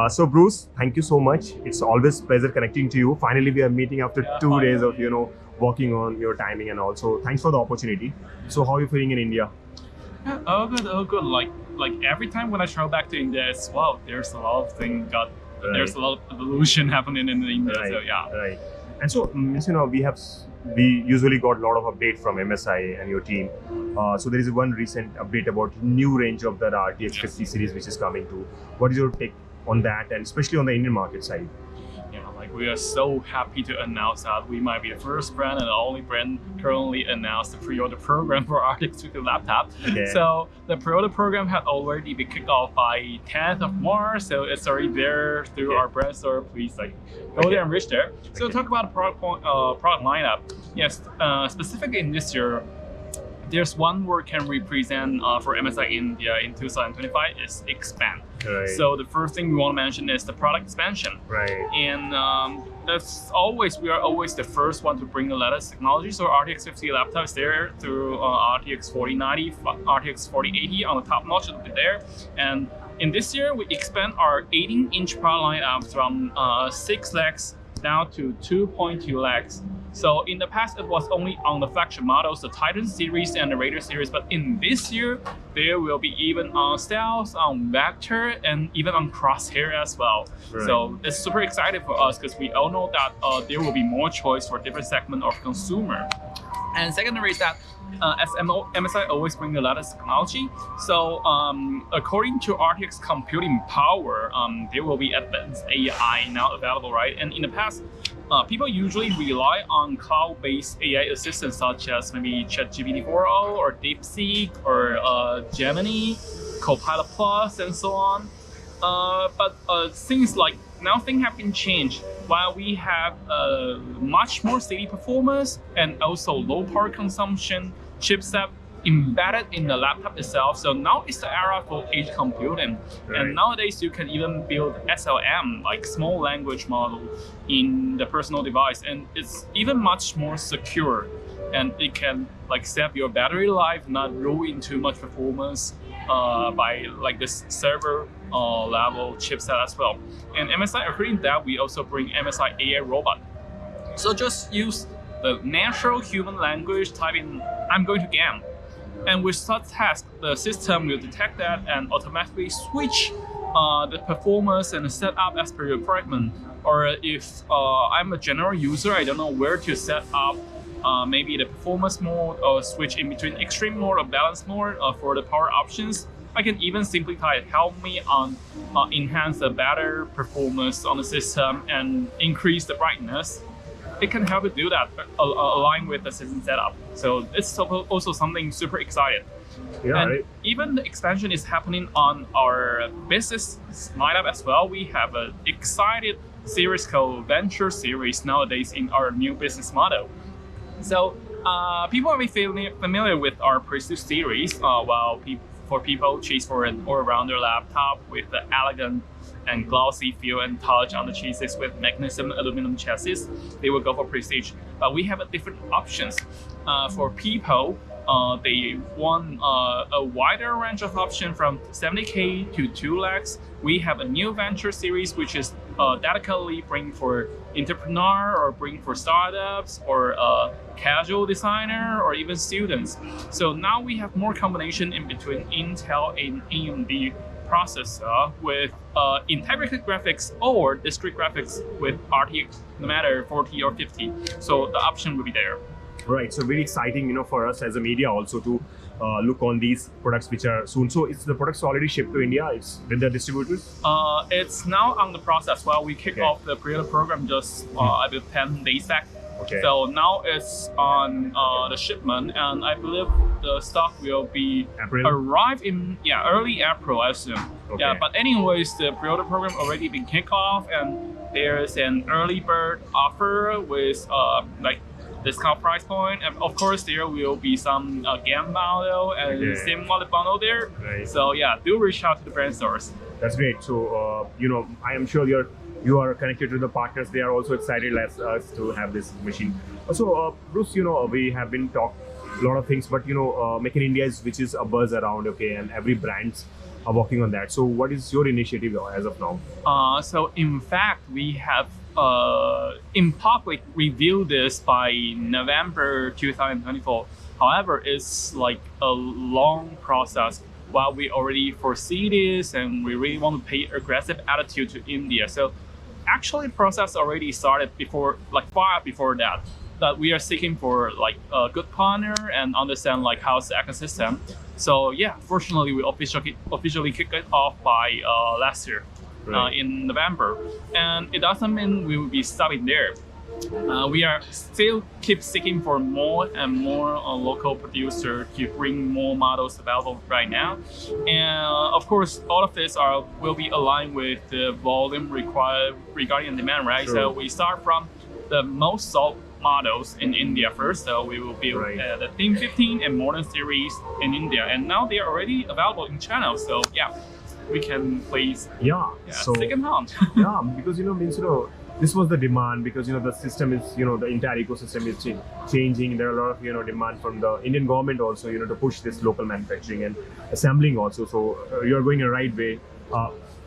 So Bruce, thank you so much. It's always pleasure connecting to you. Finally, we are meeting after 2 days of working on your timing, and also thanks for the opportunity. So how are you feeling in India? Yeah, oh good, oh good. Like every time when I travel back to India, it's wow. There's a lot of things there's a lot of evolution happening in India. Right. So yeah. Right. And so we usually got a lot of update from MSI and your team. So there is one recent update about new range of the RX50 series which is coming to. What is your take on that, and especially on the Indian market side? Yeah, like we are so happy to announce that we might be the first brand and the only brand currently announced the pre-order program for RX50 laptop. Okay. So the pre-order program had already been kicked off by 10th of March, so it's already there through our brand store. Please go there and reach there. So talk about the product lineup. Yes, specifically in this year, there's one word can represent for MSI India in 2025 is expand. Right. So the first thing we want to mention is the product expansion. Right. And we are always the first one to bring the latest technology. So RTX50 laptop is there through RTX 4090, RTX 4080 on the top notch will be there. And in this year, we expand our 18-inch product lineup from 6 lakhs down to 2.2 lakhs. So in the past, it was only on the flagship models, the Titan series and the Raider series. But in this year, there will be even on Stealth, on Vector, and even on Crosshair as well. Right. So it's super exciting for us because we all know that there will be more choice for different segment of consumer. And secondary is that as MSI always bring the latest technology. So according to RTX computing power, there will be advanced AI now available, right? And in the past, people usually rely on cloud-based AI assistants such as maybe ChatGPT 4.0 or DeepSeek or Gemini, Copilot Plus, and so on. But things like now things have been changed. While we have much more steady performance and also low power consumption chipset embedded in the laptop itself. So now it's the era for edge computing. Right. And nowadays you can even build SLM, like small language model, in the personal device, and it's even much more secure. And it can save your battery life, not ruin too much performance by this server level chipset as well. And MSI, according to that, we also bring MSI AI robot. So just use the natural human language, type in "I'm going to game," and with such task, the system will detect that and automatically switch the performance and the setup as per your requirement. Or if I'm a general user, I don't know where to set up maybe the performance mode or switch in between extreme mode or balance mode for the power options. I can even simply type "help me on enhance the better performance on the system and increase the brightness." It can help you do that, align with the system setup. So it's also something super exciting. Yeah, and right. Even the expansion is happening on our business lineup as well. We have an excited series called Venture Series nowadays in our new business model. So people are familiar with our Prestige series, while people chase for an all-rounder laptop with the elegant and glossy feel and touch on the chassis with magnesium aluminum chassis, they will go for Prestige. But we have different options. For people, they want a wider range of options from 70K to 2 lakhs. We have a new Venture series, which is dedicatedly bring for entrepreneur or bring for startups or casual designer or even students. So now we have more combination in between Intel and AMD processor with integrated graphics or discrete graphics with RTX, no matter 40 or 50. So the option will be there. Right, so very exciting, for us as a media also to look on these products which are soon. So it's the products already shipped to India. It's with the distributors. It's now on the process. Well, we kicked off the pre-order program just I believe 10 days back. Okay. So now it's on the shipment, and I believe the stock will be arrive in early April, I assume. Okay. Yeah, but anyways, the pre-order program already been kicked off, and there's an early bird offer with discount price point, and of course there will be some game model and sim model bundle there. Right. So yeah, do reach out to the brand stores. That's great. So I am sure you are connected to the partners. They are also excited as us to have this machine. Also, Bruce, we have been talked a lot of things, but Make in India which is a buzz around, okay, and every brands working on that. So what is your initiative as of now? So in fact, we have in public reviewed this by November 2024. However, it's like a long process. While we already foresee this and we really want to pay aggressive attitude to India. So actually the process already started before, like far before that. That we are seeking for like a good partner and understand like how's the ecosystem. So yeah, fortunately we officially kicked it off by last year in November, and it doesn't mean we will be stopping there. We are still keep seeking for more and more local producer to bring more models available right now, and of course all of this will be aligned with the volume required regarding demand, right? Sure. So we start from the most sold models in India first, so we will build the Team 15 and Modern series in India, and now they are already available in China. So yeah, we can place so second hand. yeah, because this was the demand, because the system is the entire ecosystem is changing. There are a lot of demand from the Indian government also to push this local manufacturing and assembling also. So you're going the right way.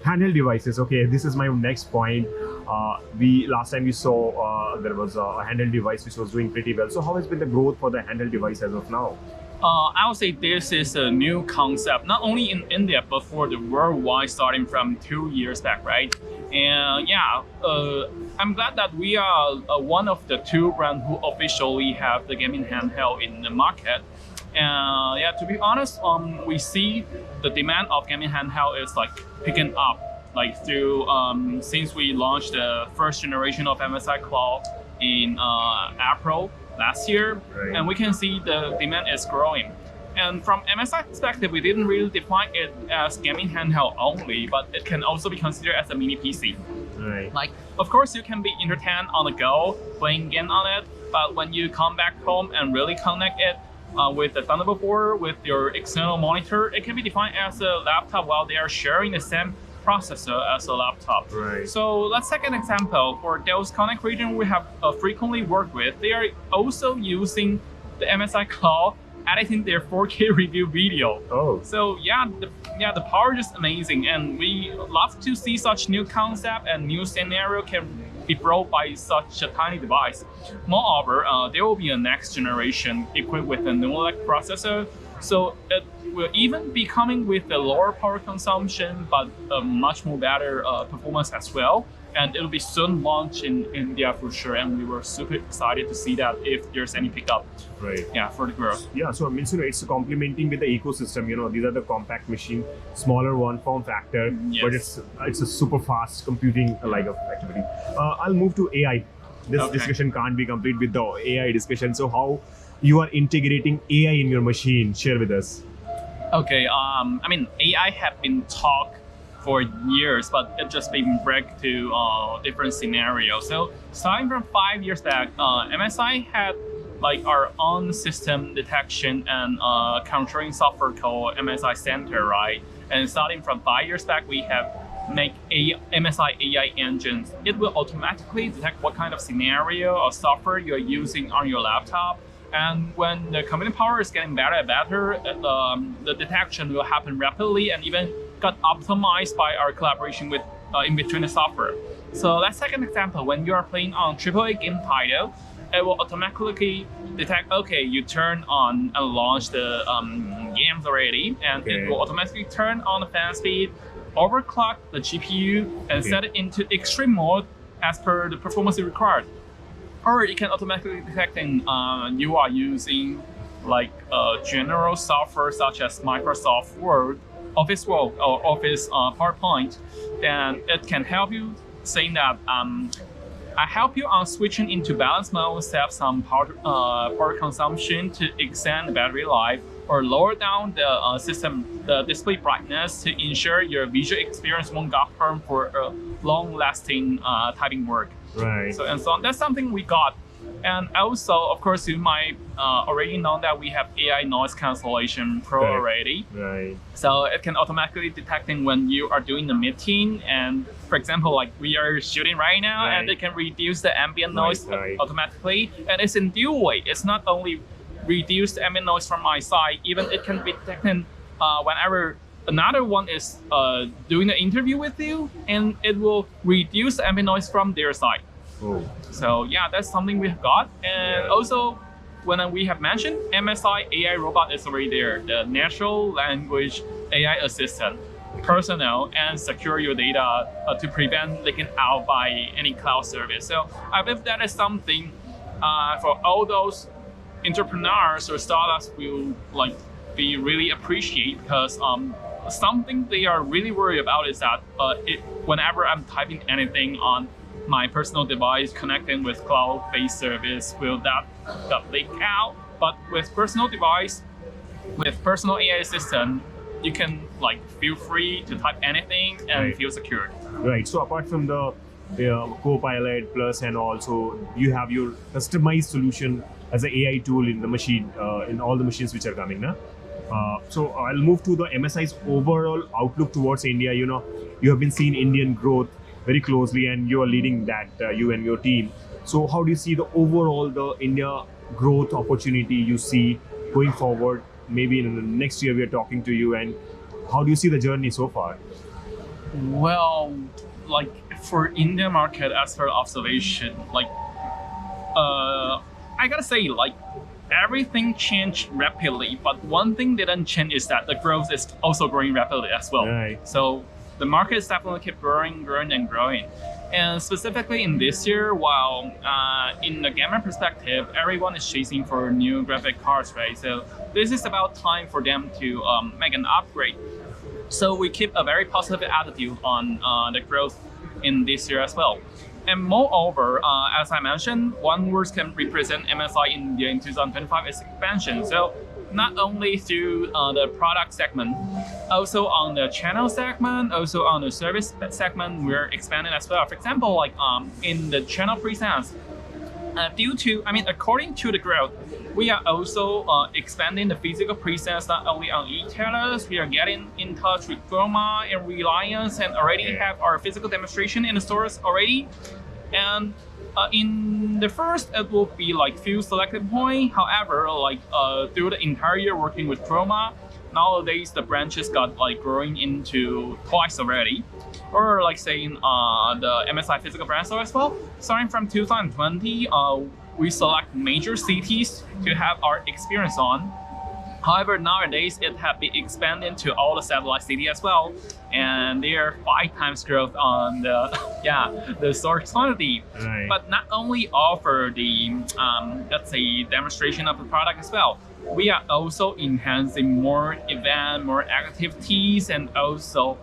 Handheld devices. Okay, this is my next point. Last time we saw there was a handheld device which was doing pretty well. So how has been the growth for the handheld device as of now? I would say this is a new concept, not only in India, but for the worldwide, starting from 2 years back, right? And yeah, I'm glad that we are one of the 2 brands who officially have the gaming handheld in the market. And yeah, to be honest, we see the demand of gaming handheld is like picking up, like through since we launched the first generation of MSI Claw in April last year, and we can see the demand is growing. And from MSI perspective, we didn't really define it as gaming handheld only, but it can also be considered as a mini PC. Right. Like, of course, you can be entertained on the go, playing game on it, but when you come back home and really connect it with the Thunderbolt 4, with your external monitor, it can be defined as a laptop while they are sharing the same processor as a laptop. Right. So let's take an example. For those connect region we have frequently worked with, they are also using the MSI Claw, editing their 4K review video. Oh. So yeah, the power is amazing, and we love to see such new concept and new scenario can be brought by such a tiny device. Moreover, there will be a next generation equipped with a Nuelec processor, so it will even be coming with a lower power consumption but a much more better performance as well. And it'll be soon launched in India for sure, and we were super excited to see that if there's any pickup. Right. Yeah, for the growth. Yeah, so I mean, it's complementing with the ecosystem. These are the compact machine, smaller one form factor, Yes. but it's a super fast computing like of activity. I'll move to AI. This discussion can't be complete with the AI discussion. So how you are integrating AI in your machine? Share with us. Okay. I mean, AI have been talked for years, but it just been break to different scenarios. So starting from 5 years back, MSI had like our own system detection and countering software called MSI Center, right? And starting from 5 years back, we have make MSI AI engines. It will automatically detect what kind of scenario or software you're using on your laptop. And when the computing power is getting better and better, the detection will happen rapidly and even got optimized by our collaboration with in between the software. So let's take an example. When you are playing on AAA game title, it will automatically detect, okay, you turn on and launch the games already, and it will automatically turn on the fan speed, overclock the GPU, and set it into extreme mode as per the performance required. Or it can automatically detect you are using like general software such as Microsoft Word, Office Word, or Office PowerPoint. Then it can help you saying that I help you on switching into balance mode, save some power consumption to extend the battery life, or lower down the display brightness to ensure your visual experience won't go harm for long-lasting typing work. Right. So and so on. That's something we got. And also, of course, you might already know that we have AI Noise Cancellation Pro already. Right. So it can automatically detecting when you are doing the meeting, and for example, like we are shooting right now, and it can reduce the ambient noise automatically. And it's in dual way. It's not only reduce the ambient noise from my side, even it can be detecting whenever another one is doing the interview with you, and it will reduce the ambient noise from their side. Oh, So yeah, that's something we've got. And also, when we have mentioned MSI AI robot is already there, the natural language AI assistant, personal and secure your data to prevent leaking out by any cloud service. So I believe that is something for all those entrepreneurs or startups will like be really appreciate, because something they are really worried about is that whenever I'm typing anything on my personal device connecting with cloud-based service, will that leak out? But with personal device, with personal AI assistant, you can like feel free to type anything and Right. feel secure. right. So apart from the Copilot Plus, and also you have your customized solution as an AI tool in the machine, in all the machines which are coming now. So I'll move to the MSI's overall outlook towards India. You know, you have been seeing Indian growth very closely, and you are leading that, you and your team. So how do you see the overall the India growth opportunity you see going forward? Maybe in the next year we are talking to you, and how do you see the journey so far? Well, like for India market, as per observation, like I gotta say, like everything changed rapidly, but one thing didn't change is that the growth is also growing rapidly as well. Right. So the market is definitely keep growing, and growing. And specifically in this year, while in the gamer perspective, everyone is chasing for new graphic cards, right? So this is about time for them to make an upgrade. So we keep a very positive attitude on the growth in this year as well. And moreover, as I mentioned, one word can represent MSI India in 2025 is expansion. So not only through the product segment, also on the channel segment, also on the service segment, we're expanding as well. For example, like in the channel presence, according to the growth, we are also expanding the physical presence not only on e-tailers. We are getting in touch with Chroma and Reliance, and already have our physical demonstration in the stores already. And in the first, it will be like few selected point. However, like through the entire year working with Chroma, nowadays the branches got like growing into twice already. Or like saying the MSI physical brand store as well. Starting from 2020, we select major cities to have our experience on. However, nowadays it has been expanded to all the satellite cities as well, and they are 5 times growth on the store quantity. Right. But not only offer the let's say demonstration of the product as well, we are also enhancing more event, more activities, and also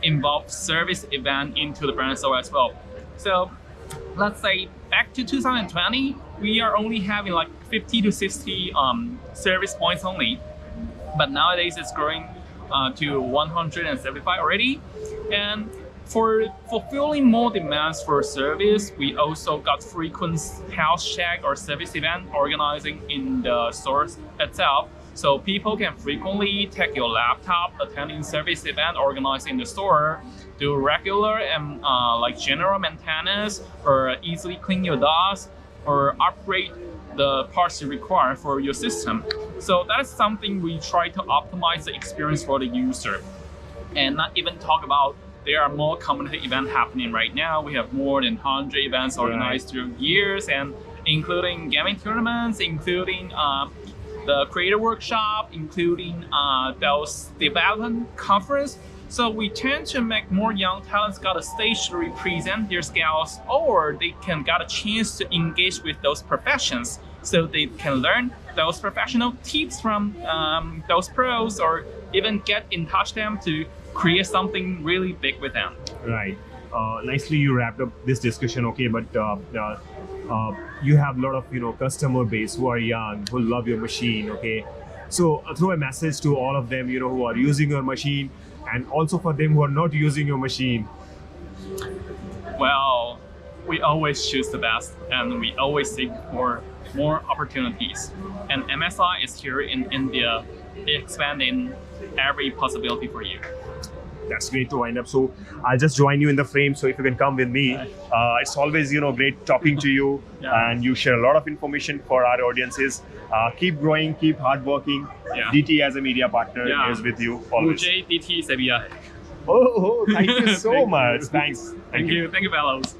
involve service event into the brand store as well. So let's say back to 2020, we are only having like 50 to 60 service points only, but nowadays it's growing to 175 already. And for fulfilling more demands for service, we also got frequent health check or service event organizing in the stores itself. So people can frequently take your laptop, attending service event organized in the store, do regular and like general maintenance, or easily clean your DOS, or upgrade the parts you require for your system. So that is something we try to optimize the experience for the user. And not even talk about there are more community events happening right now. We have more than 100 events organized through years, and including gaming tournaments, including the creator workshop, including those development conference. So we tend to make more young talents got a stage to represent their skills, or they can get a chance to engage with those professions, so they can learn those professional tips from those pros, or even get in touch them to create something really big with them. Right. Nicely you wrapped up this discussion, okay, but you have a lot of customer base who are young, who love your machine, okay. So throw a message to all of them, who are using your machine, and also for them who are not using your machine. Well, we always choose the best, and we always seek for more opportunities. And MSI is here in India, expanding every possibility for you. That's great to wind up. So I'll just join you in the frame. So if you can come with me, it's always great talking to you, Yeah. and you share a lot of information for our audiences. Keep growing, keep hardworking. Yeah. DT as a media partner Yeah. is with you always. DT Sevilla. Oh, thank you so much. Thanks. Thank you, fellows.